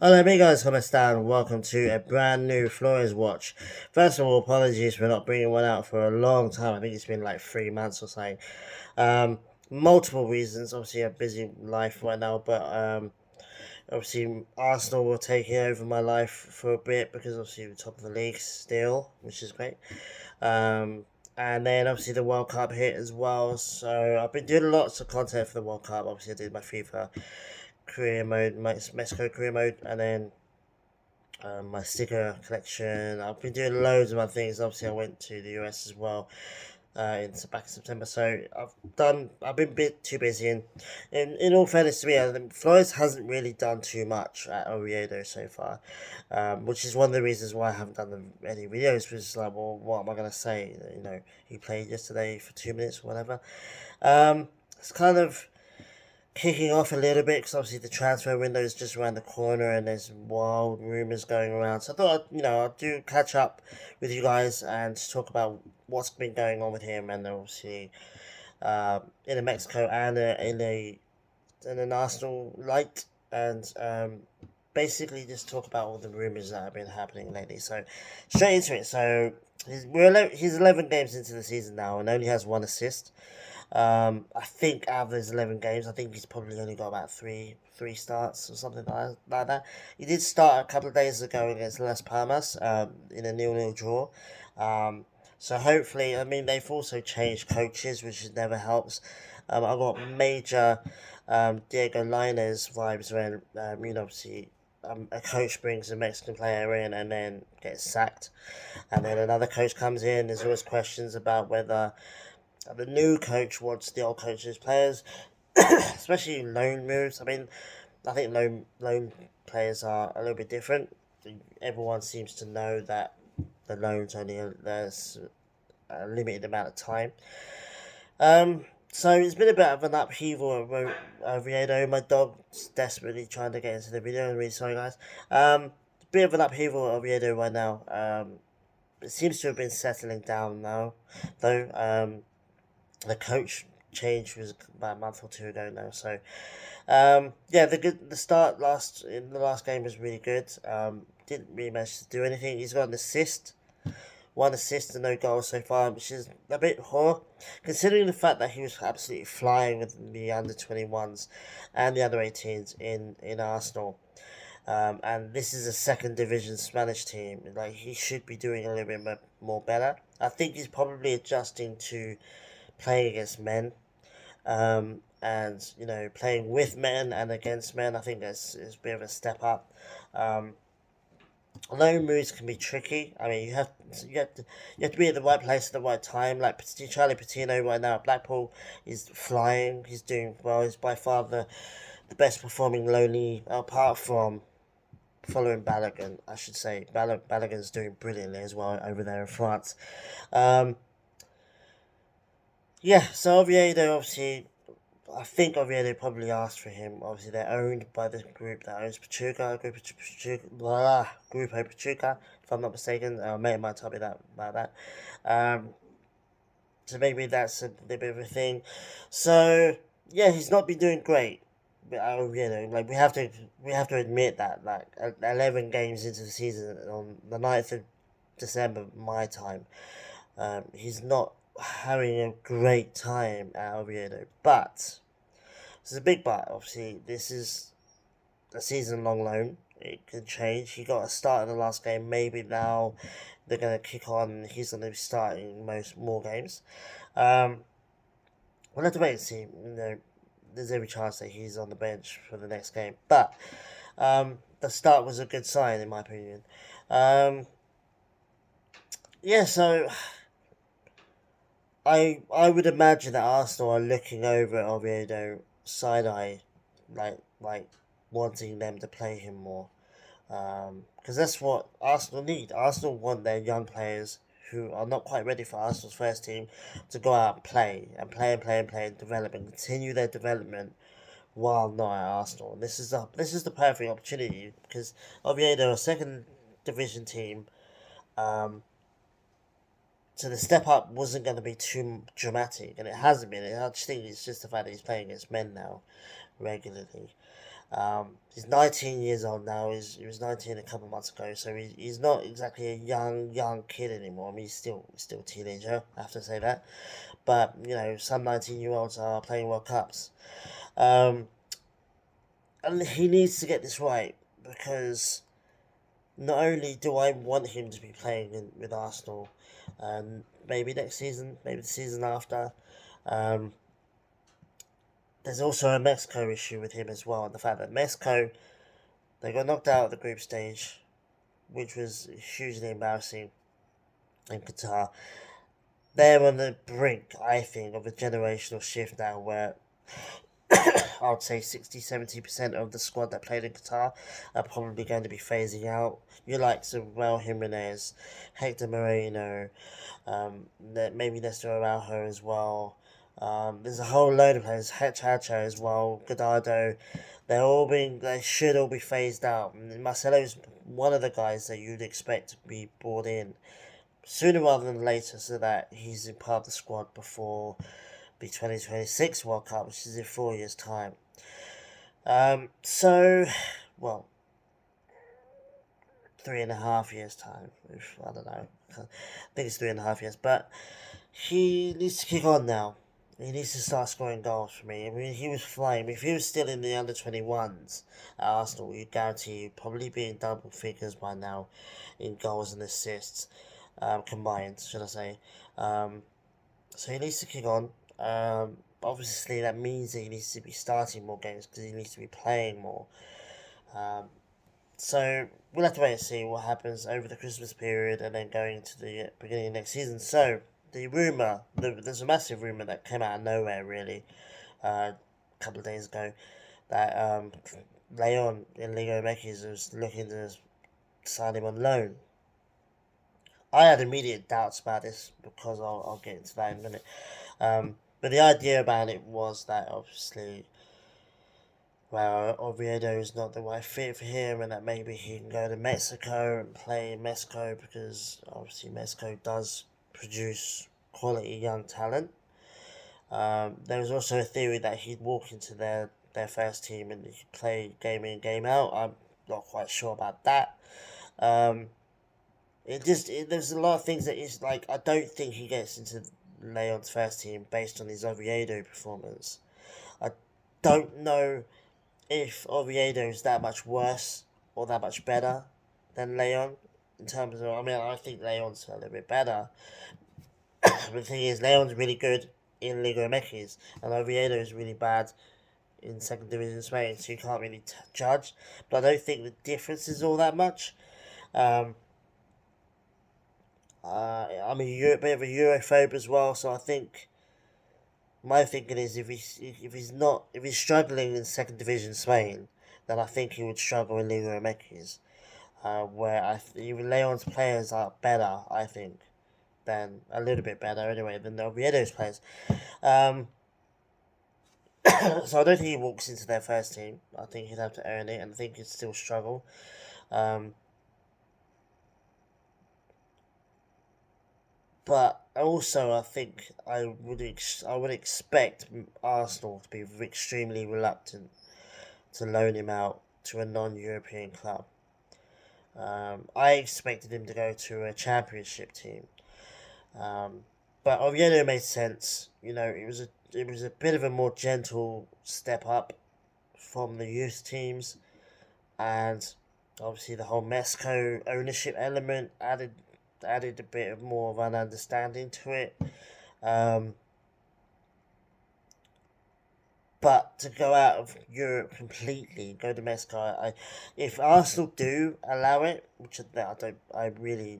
Hola amigos, ¿cómo están? Welcome to a brand new Flores watch. First of all, apologies for not bringing one out for a long time. I think it's been like 3 months or something. Um, Multiple reasons. Obviously, a busy life right now, but obviously Arsenal were taking over my life for a bit because obviously we're top of the league still, which is great. Um, and then obviously the World Cup hit as well. So I've been doing lots of content for the World Cup. Obviously, I did my FIFA career mode, Mexico career mode, and then my sticker collection. I've been doing loads of other things. Obviously, I went to the US as well in back in September. So I've been a bit too busy. And in all fairness to me, Flores hasn't really done too much at Oviedo so far, which is one of the reasons why I haven't done any videos. Because it's like, well, what am I gonna say? He played yesterday for 2 minutes or whatever. It's kind of kicking off a little bit because obviously the transfer window is just around the corner and there's wild rumors going around. So I thought I'd do catch up with you guys and just talk about what's been going on with him and obviously in a Mexico and in an Arsenal light and basically just talk about all the rumors that have been happening lately. So straight into it. So he's 11 games into the season now and only has one assist. I think out of those 11 games, I think he's probably only got about three starts or something like that. He did start a couple of days ago against Las Palmas in a 0-0 draw. Um, so hopefully, I mean, they've also changed coaches, which never helps. I got major Diego Lainez vibes when, obviously a coach brings a Mexican player in and then gets sacked. And then another coach comes in. There's always questions about whether the new coach wants the old coach's players, especially loan moves. I mean, I think loan players are a little bit different. Everyone seems to know that the loans only there's a limited amount of time. So it's been a bit of an upheaval at Oviedo. My dog's desperately trying to get into the video. I'm really sorry, guys. Bit of an upheaval at Oviedo right now. It seems to have been settling down now, though. The coach change was about a month or two ago now. So yeah, the start last in the last game was really good. Didn't really manage to do anything. He's got an assist, one assist and no goals so far, which is a bit poor, considering the fact that he was absolutely flying with the under 21s and the under 18s in Arsenal. And this is a second division Spanish team. Like he should be doing a little bit more better. I think he's probably adjusting to playing against men, and playing with men and against men. I think that's is a bit of a step up. Um, Loan moves can be tricky. I mean, you have to be at the right place at the right time. Like Charlie Patino right now at Blackpool is flying. He's doing well. He's by far the best performing loanee apart from following Balogun, I should say. Balogun's doing brilliantly as well over there in France. Um, yeah, so Oviedo obviously I think Oviedo probably asked for him. Obviously, they're owned by the group that owns Pachuca, Grupo Pachuca, if I'm not mistaken. Mate might tell me that about that. Um, so maybe that's a little bit of a thing. So yeah, he's not been doing great. But like we have to admit that like 11 games into the season on the 9th of December my time, he's not having a great time at Oviedo, but this is a big but. Obviously, this is a season-long loan. It could change. He got a start in the last game. Maybe now they're going to kick on. He's going to be starting more games. Um, we'll have to wait and see. There's every chance that he's on the bench for the next game. But the start was a good sign, in my opinion. Um, yeah, so I would imagine that Arsenal are looking over at Oviedo side eye, like wanting them to play him more. Because that's what Arsenal need. Arsenal want their young players who are not quite ready for Arsenal's first team to go out and play and play and play and play and develop and continue their development while not at Arsenal. And this is the perfect opportunity because Oviedo, a second division team, um, so the step up wasn't going to be too dramatic, and it hasn't been. I just think it's just the fact that he's playing against men now regularly. He's 19 years old now. He was 19 a couple of months ago, so he's not exactly a young kid anymore. I mean, he's still a teenager. I have to say that. But some 19-year-olds are playing World Cups, um, and he needs to get this right because not only do I want him to be playing with Arsenal, maybe next season, maybe the season after. Um, there's also a Mexico issue with him as well, and the fact that Mexico they got knocked out of the group stage, which was hugely embarrassing in Qatar. They're on the brink, I think, of a generational shift now where I would say 60-70% of the squad that played in Qatar are probably going to be phasing out. You like Raul Jimenez, Hector Moreno, maybe Nestor Araujo as well. There's a whole load of players, Hachacho as well, Godardo. They should all be phased out. Marcelo is one of the guys that you'd expect to be brought in sooner rather than later so that he's in part of the squad before the 2026 World Cup, which is in 4 years' time. So, well, 3.5 years' time. I don't know. I think it's 3.5 years. But he needs to kick on now. He needs to start scoring goals for me. I mean, he was flying. If he was still in the under 21s at Arsenal, you guarantee he'd probably be in double figures by now in goals and assists combined, should I say. Um, so he needs to kick on. Obviously, that means that he needs to be starting more games because he needs to be playing more. Um, so we'll have to wait and see what happens over the Christmas period and then going into the beginning of next season. So there's a massive rumour that came out of nowhere really a couple of days ago that Leon in Ligamx was looking to sign him on loan. I had immediate doubts about this because I'll get into that in a minute. But the idea about it was that obviously, well, Oviedo is not the right fit for him, and that maybe he can go to Mexico and play in Mexico because obviously Mexico does produce quality young talent. There was also a theory that he'd walk into their first team and he'd play game in, game out. I'm not quite sure about that. Um, there's a lot of things that is like I don't think he gets into Leon's first team based on his Oviedo performance. I don't know if Oviedo is that much worse or that much better than Leon in terms of. I mean, I think Leon's a little bit better. But the thing is, Leon's really good in Liga MX, and Oviedo is really bad in second division Spain, so you can't really judge. But I don't think the difference is all that much. Um, I'm a bit of a Europhobe as well, so I think my thinking is if he's struggling in second division Spain, then I think he would struggle in Liga MX, where even Leon's players are better, I think, than a little bit better anyway than the Oviedo's players. Um, so I don't think he walks into their first team. I think he'd have to earn it, and I think he'd still struggle. Um, But also, I think I would expect Arsenal to be extremely reluctant to loan him out to a non-European club. I expected him to go to a Championship team, um, but Oviedo made sense. It was a bit of a more gentle step up from the youth teams, and obviously the whole Mesco ownership element added a bit of more of an understanding to it. Um, but to go out of Europe completely, go to Mexico, if Arsenal do allow it, which I really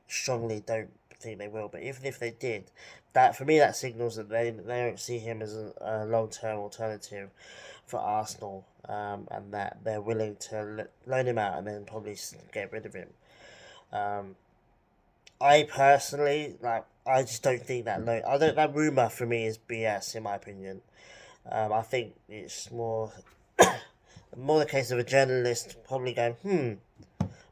strongly don't think they will. But even if they did, that for me that signals that they don't see him as a long term alternative for Arsenal, and that they're willing to loan him out and then probably get rid of him. Um, I personally I just don't think that that rumor for me is BS in my opinion. I think it's more the case of a journalist probably going,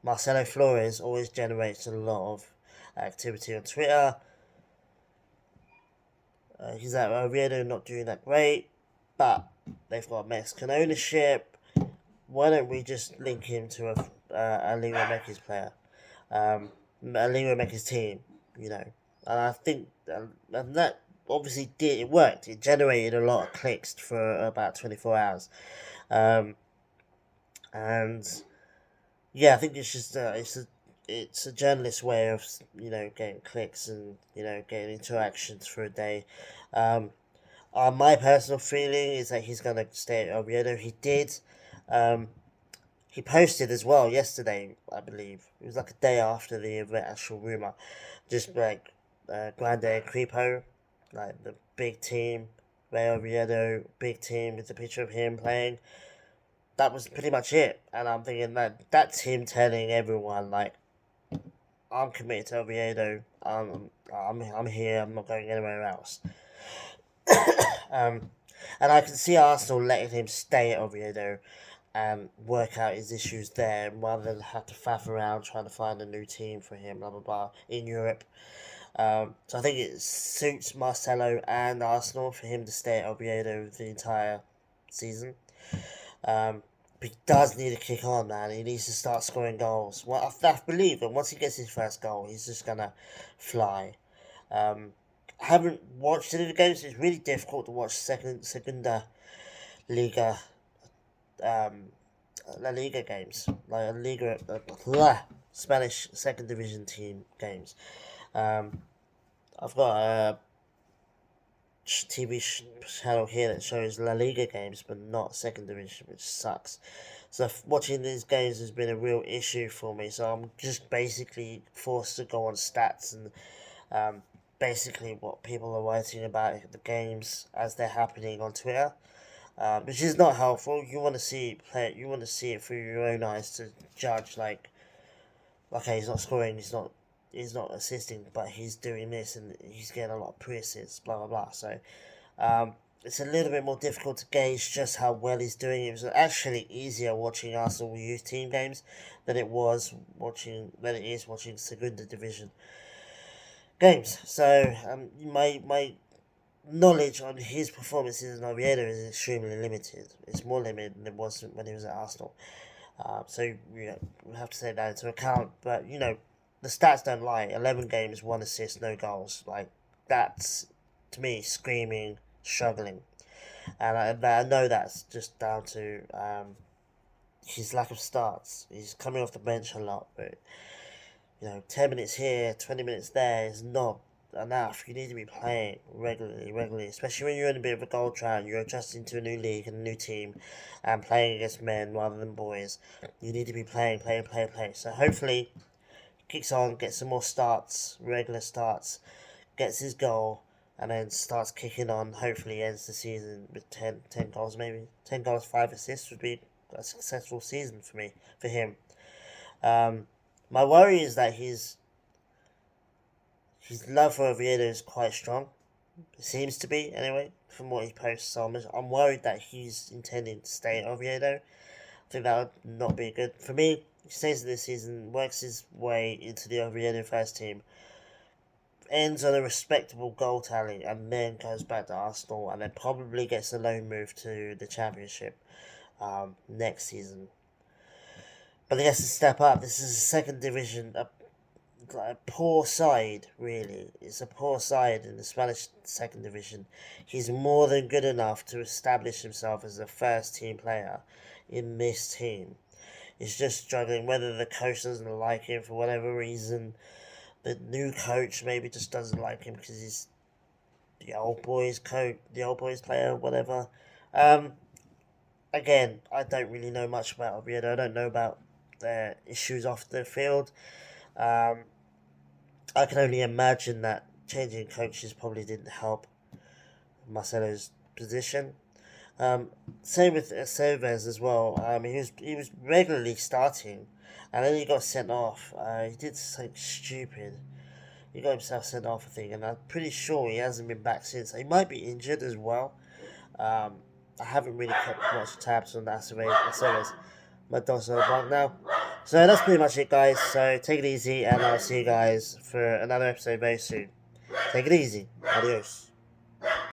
Marcelo Flores always generates a lot of activity on Twitter. He's at Oviedo not doing that great, but they've got Mexican ownership. why don't we just link him to a Liga Mekis player, a Liga Mekis team, you know? And I think and that obviously it worked. It generated a lot of clicks for about 24 hours, um, and yeah, I think it's just it's a journalist way of getting clicks and getting interactions for a day. Um, my personal feeling is that he's gonna stay at Oviedo. He did. Um, he posted as well yesterday, I believe. It was like a day after the actual rumor, just like Grande Creepo, like the big team, Ray Oviedo, big team with the picture of him playing. That was pretty much it, and I'm thinking that's him telling everyone like, I'm committed to Oviedo. I'm here. I'm not going anywhere else. um, and I can see Arsenal letting him stay at Oviedo and work out his issues there rather than have to faff around trying to find a new team for him, blah blah blah, in Europe. So I think it suits Marcelo and Arsenal for him to stay at Oviedo the entire season. But he does need to kick on, man. He needs to start scoring goals. Well, I believe that once he gets his first goal, he's just gonna fly. Um, I haven't watched any of the games. It's really difficult to watch Segunda Liga, um, La Liga games, like Spanish second division team games. Um, I've got a TV channel here that shows La Liga games, but not second division, which sucks. So watching these games has been a real issue for me. So I'm just basically forced to go on stats and basically what people are writing about the games as they're happening on Twitter, which is not helpful. You want to see play. You want to see it through your own eyes to judge. Like, okay, he's not scoring. He's not assisting, but he's doing this and he's getting a lot of pre-assists. Blah blah blah. So, it's a little bit more difficult to gauge just how well he's doing. It was actually easier watching Arsenal youth team games than it is watching Segunda Division games. So my knowledge on his performances in Oviedo is extremely limited. It's more limited than it was when he was at Arsenal. So we have to take that into account. But the stats don't lie. 11 games, 1 assist, no goals. Like, that's to me screaming struggling, and I know that's just down to his lack of starts. He's coming off the bench a lot, but 10 minutes here, 20 minutes there is not enough. You need to be playing regularly, especially when you're in a bit of a goal drought. You're adjusting to a new league and a new team, and playing against men rather than boys. You need to be playing. So hopefully, kicks on, gets some more starts, regular starts, gets his goal, and then starts kicking on. Hopefully, ends the season with 10 goals, maybe 10 goals, 5 assists would be a successful season for him. My worry is that his love for Oviedo is quite strong. It seems to be, anyway, from what he posts. So I'm worried that he's intending to stay at Oviedo. I think that would not be good. For me, he stays this season, works his way into the Oviedo first team, ends on a respectable goal tally, and then goes back to Arsenal, and then probably gets a loan move to the Championship next season. But he has to step up. This is a second division, a poor side, really. It's a poor side in the Spanish second division. He's more than good enough to establish himself as a first team player in this team. He's just struggling, whether the coach doesn't like him for whatever reason. The new coach maybe just doesn't like him because he's the old boys player, whatever. Again, I don't really know much about Oviedo. I don't know about their issues off the field. I can only imagine that changing coaches probably didn't help Marcelo's position. Same with Aceves as well. He was regularly starting, and then he got sent off. He did something stupid. He got himself sent off, I think, and I'm pretty sure he hasn't been back since. He might be injured as well. I haven't really kept much tabs on Aceves. My dog's on the bark now. So that's pretty much it, guys. So take it easy, and I'll see you guys for another episode very soon. Take it easy. Adios.